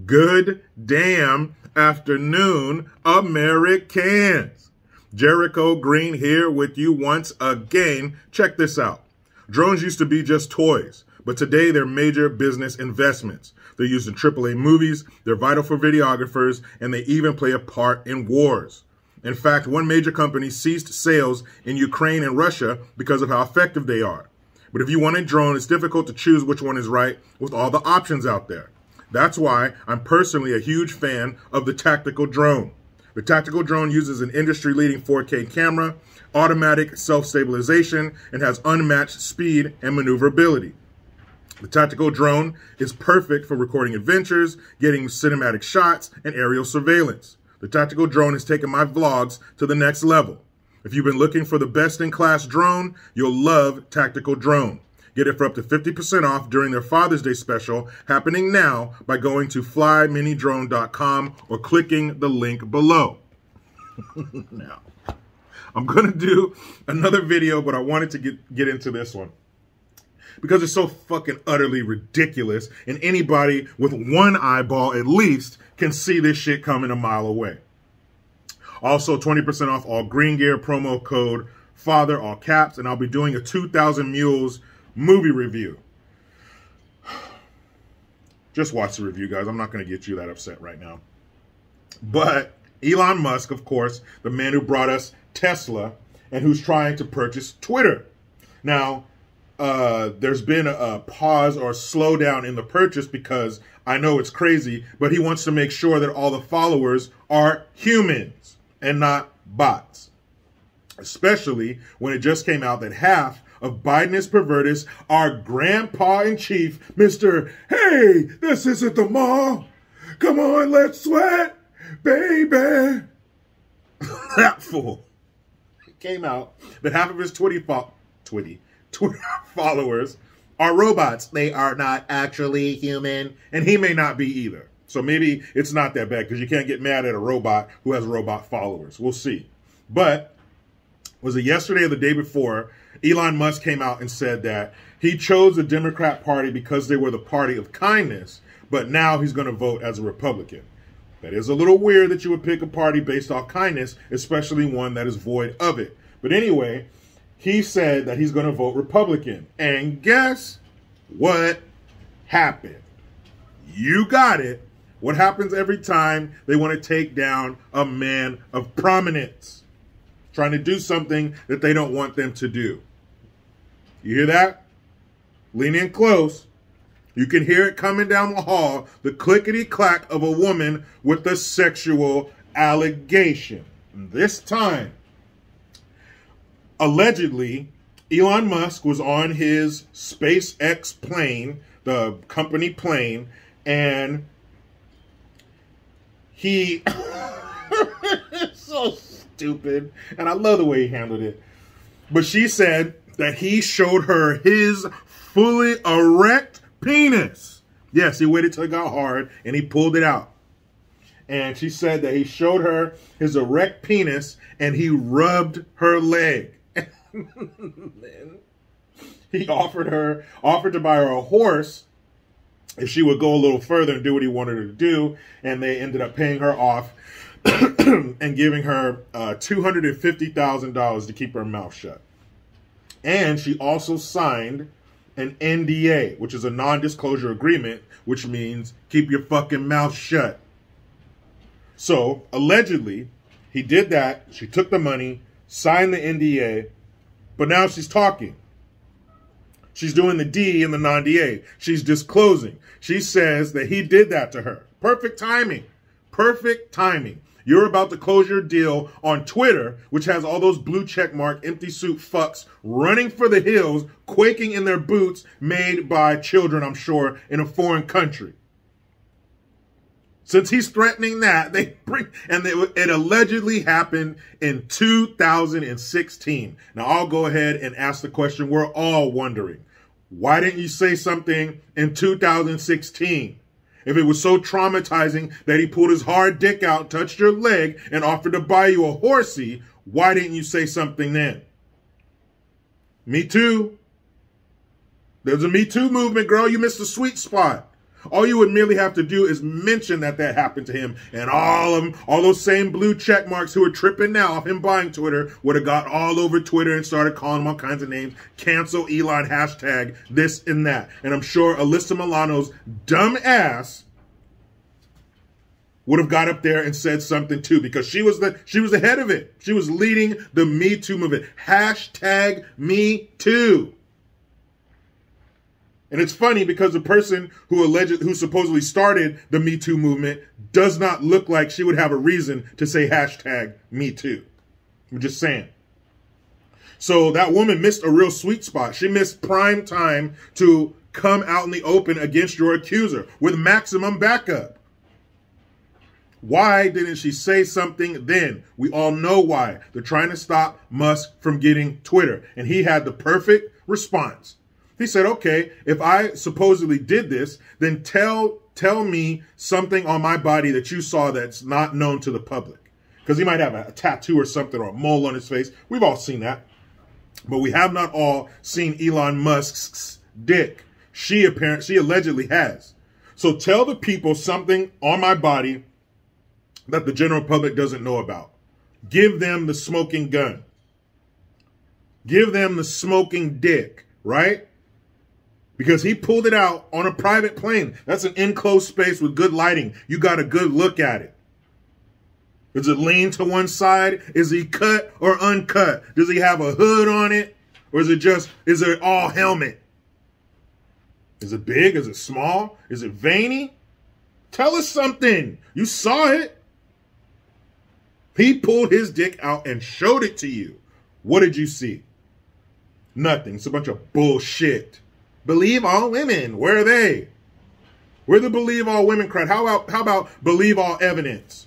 Good damn afternoon, Americans. Jericho Green here with you once again. Check this out. Drones used to be just toys, but today they're major business investments. They're used in AAA movies, they're vital for videographers, and they even play a part in wars. In fact, one major company ceased sales in Ukraine and Russia because of how effective they are. But if you want a drone, it's difficult to choose which one is right with all the options out there. That's why I'm personally a huge fan of the tactical drone. The tactical drone uses an industry-leading 4K camera, automatic self-stabilization, and has unmatched speed and maneuverability. The tactical drone is perfect for recording adventures, getting cinematic shots, and aerial surveillance. The tactical drone has taken my vlogs to the next level. If you've been looking for the best-in-class drone, you'll love Tactical Drone. Get it for up to 50% off during their Father's Day special happening now by going to flyminidrone.com or clicking the link below. Now, I'm going to do another video, but I wanted to get into this one because it's so fucking utterly ridiculous, and anybody with one eyeball at least can see this shit coming a mile away. Also, 20% off all green gear, promo code FATHER, all caps, and I'll be doing a 2,000 Mules movie review. Just watch the review, guys. I'm not going to get you that upset right now. But Elon Musk, of course, the man who brought us Tesla and who's trying to purchase Twitter. Now, there's been a pause or slowdown in the purchase because I know it's crazy, but he wants to make sure that all the followers are humans and not bots. Especially when it just came out that half of Biden's pervertists are grandpa-in-chief, Mr. Hey, this isn't the mall. Come on, let's sweat, baby. That fool. It came out that half of his Twitter followers are robots. They are not actually human, and he may not be either. So maybe it's not that bad because you can't get mad at a robot who has robot followers. We'll see. But was it yesterday or the day before, Elon Musk came out and said that he chose the Democrat Party because they were the party of kindness, but now he's going to vote as a Republican. That is a little weird that you would pick a party based off kindness, especially one that is void of it. But anyway, he said that he's going to vote Republican. And guess what happened? You got it. What happens every time they want to take down a man of prominence? Trying to do something that they don't want them to do. You hear that? Lean in close. You can hear it coming down the hall, the clickety-clack of a woman with a sexual allegation. And this time, allegedly, Elon Musk was on his SpaceX plane, the company plane, and he... so stupid. And I love the way he handled it. But she said that he showed her his fully erect penis. Yes, he waited till it got hard and he pulled it out. And she said that he showed her his erect penis and he rubbed her leg. Then he offered to buy her a horse if she would go a little further and do what he wanted her to do. And they ended up paying her off and giving her $250,000 to keep her mouth shut. And she also signed an NDA, which is a non-disclosure agreement, which means keep your fucking mouth shut. So, allegedly, he did that. She took the money, signed the NDA, but now she's talking. She's doing the D in the non-DA. She's disclosing. She says that he did that to her. Perfect timing. Perfect timing. You're about to close your deal on Twitter, which has all those blue checkmark empty suit fucks running for the hills, quaking in their boots, made by children, I'm sure, in a foreign country. Since he's threatening that, it allegedly happened in 2016. Now, I'll go ahead and ask the question we're all wondering. Why didn't you say something in 2016? If it was so traumatizing that he pulled his hard dick out, touched your leg, and offered to buy you a horsey, why didn't you say something then? Me Too. There's a Me Too movement, girl. You missed the sweet spot. All you would merely have to do is mention that that happened to him, and all of them, all those same blue check marks who are tripping now off him buying Twitter would have got all over Twitter and started calling him all kinds of names. Cancel Elon, hashtag this and that. And I'm sure Alyssa Milano's dumb ass would have got up there and said something too, because she was the head of it. She was leading the Me Too movement. Hashtag Me Too. And it's funny because the person who supposedly started the Me Too movement does not look like she would have a reason to say hashtag Me Too. I'm just saying. So that woman missed a real sweet spot. She missed prime time to come out in the open against your accuser with maximum backup. Why didn't she say something then? We all know why. They're trying to stop Musk from getting Twitter. And he had the perfect response. He said, okay, if I supposedly did this, then tell me something on my body that you saw that's not known to the public. Because he might have a tattoo or something or a mole on his face. We've all seen that. But we have not all seen Elon Musk's dick. She allegedly has. So tell the people something on my body that the general public doesn't know about. Give them the smoking gun. Give them the smoking dick, right? Because he pulled it out on a private plane. That's an enclosed space with good lighting. You got a good look at it. Does it lean to one side? Is he cut or uncut? Does he have a hood on it? Or is it all helmet? Is it big? Is it small? Is it veiny? Tell us something. You saw it. He pulled his dick out and showed it to you. What did you see? Nothing. It's a bunch of bullshit. Believe all women. Where are they? Where the believe all women crowd? How about believe all evidence?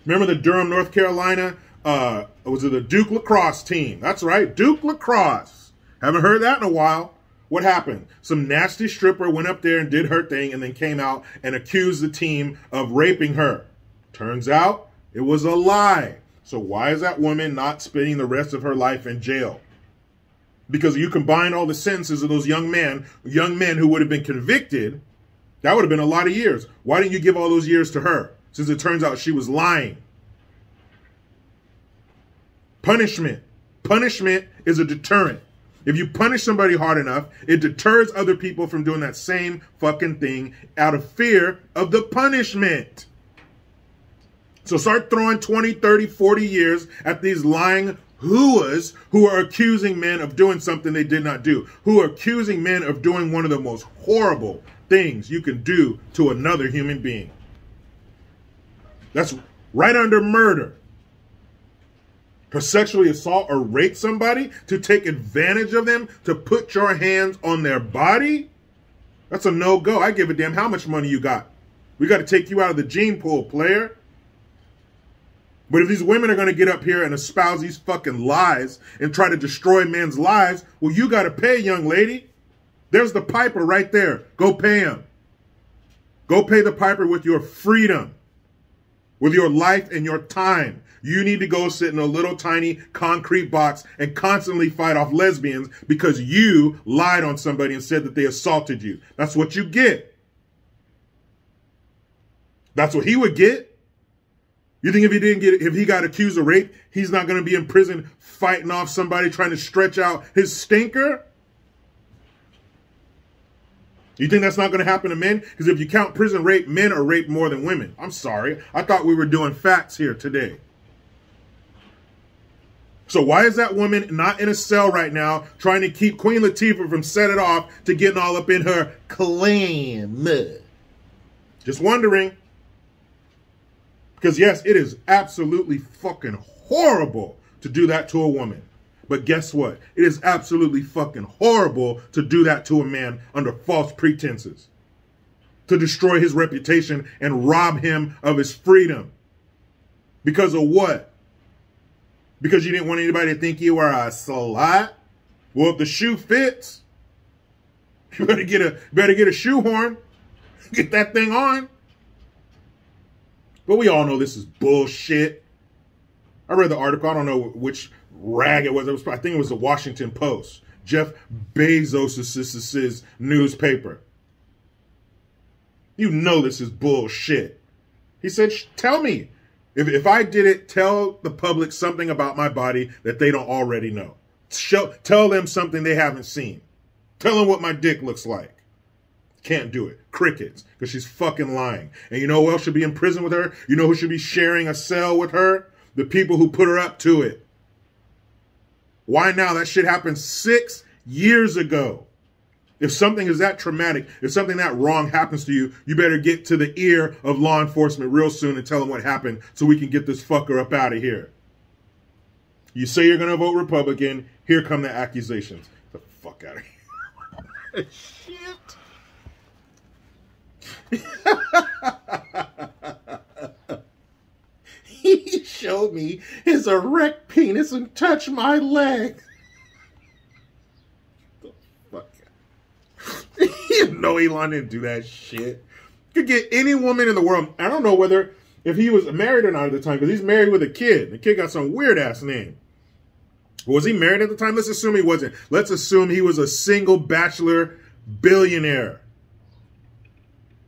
Remember the Durham, North Carolina? Was it the Duke lacrosse team? That's right, Duke lacrosse. Haven't heard that in a while. What happened? Some nasty stripper went up there and did her thing and then came out and accused the team of raping her. Turns out it was a lie. So why is that woman not spending the rest of her life in jail? Because you combine all the sentences of those young men who would have been convicted, that would have been a lot of years. Why didn't you give all those years to her? Since it turns out she was lying. Punishment. Punishment is a deterrent. If you punish somebody hard enough, it deters other people from doing that same fucking thing out of fear of the punishment. So start throwing 20, 30, 40 years at these lying hooahs who are accusing men of doing something they did not do, who are accusing men of doing one of the most horrible things you can do to another human being. That's right under murder. To sexually assault or rape somebody, to take advantage of them, to put your hands on their body, that's a no-go. I give a damn how much money you got. We got to take you out of the gene pool, player. But if these women are going to get up here and espouse these fucking lies and try to destroy men's lives, well, you got to pay, young lady. There's the piper right there. Go pay him. Go pay the piper with your freedom, with your life and your time. You need to go sit in a little tiny concrete box and constantly fight off lesbians because you lied on somebody and said that they assaulted you. That's what you get. That's what he would get. You think if he got accused of rape, he's not going to be in prison fighting off somebody trying to stretch out his stinker? You think that's not going to happen to men? Because if you count prison rape, men are raped more than women. I'm sorry. I thought we were doing facts here today. So why is that woman not in a cell right now trying to keep Queen Latifah from setting it off to getting all up in her claim? Just wondering. Because yes, it is absolutely fucking horrible to do that to a woman. But guess what? It is absolutely fucking horrible to do that to a man under false pretenses. To destroy his reputation and rob him of his freedom. Because of what? Because you didn't want anybody to think you were a slut? Well, if the shoe fits, you better get a shoehorn. Get that thing on. But we all know this is bullshit. I read the article. I don't know which rag it was. I think it was the Washington Post. Jeff Bezos' newspaper. You know this is bullshit. He said, tell me. If I did it, tell the public something about my body that they don't already know. Tell them something they haven't seen. Tell them what my dick looks like. Can't do it. Crickets. Because she's fucking lying. And you know who else should be in prison with her? You know who should be sharing a cell with her? The people who put her up to it. Why now? That shit happened 6 years ago. If something is that traumatic, if something that wrong happens to you, you better get to the ear of law enforcement real soon and tell them what happened so we can get this fucker up out of here. You say you're going to vote Republican, here come the accusations. The fuck out of here. Shit. He showed me his erect penis and touched my leg. The fuck? You know Elon didn't do that shit. Could get any woman in the world. I don't know whether if he was married or not at the time, because he's married with a kid. The kid got some weird ass name. Was he married at the time? Let's assume he wasn't. Let's assume he was a single bachelor billionaire.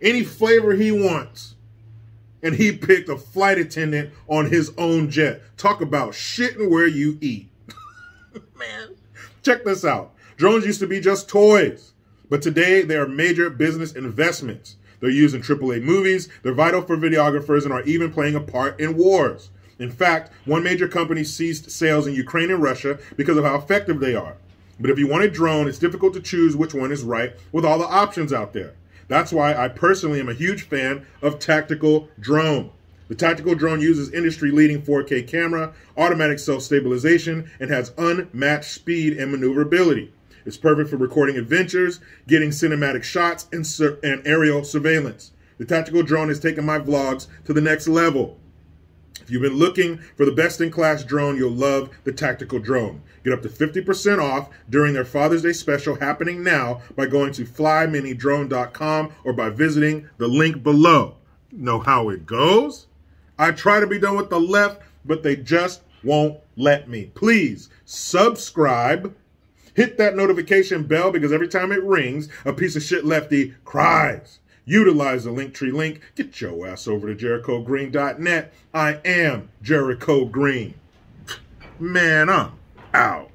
Any flavor he wants. And he picked a flight attendant on his own jet. Talk about shitting where you eat. Man, check this out. Drones used to be just toys. But today, they are major business investments. They're used in AAA movies, they're vital for videographers, and are even playing a part in wars. In fact, one major company ceased sales in Ukraine and Russia because of how effective they are. But if you want a drone, it's difficult to choose which one is right with all the options out there. That's why I personally am a huge fan of tactical drone. The tactical drone uses industry-leading 4K camera, automatic self-stabilization, and has unmatched speed and maneuverability. It's perfect for recording adventures, getting cinematic shots, and aerial surveillance. The tactical drone has taken my vlogs to the next level. If you've been looking for the best-in-class drone, you'll love the tactical drone. Get up to 50% off during their Father's Day special happening now by going to flyminidrone.com or by visiting the link below. You know how it goes? I try to be done with the left, but they just won't let me. Please subscribe. Hit that notification bell because every time it rings, a piece of shit lefty cries. Utilize the Linktree link. Get your ass over to jerichogreen.net. I am Jericho Green. Man, I'm out.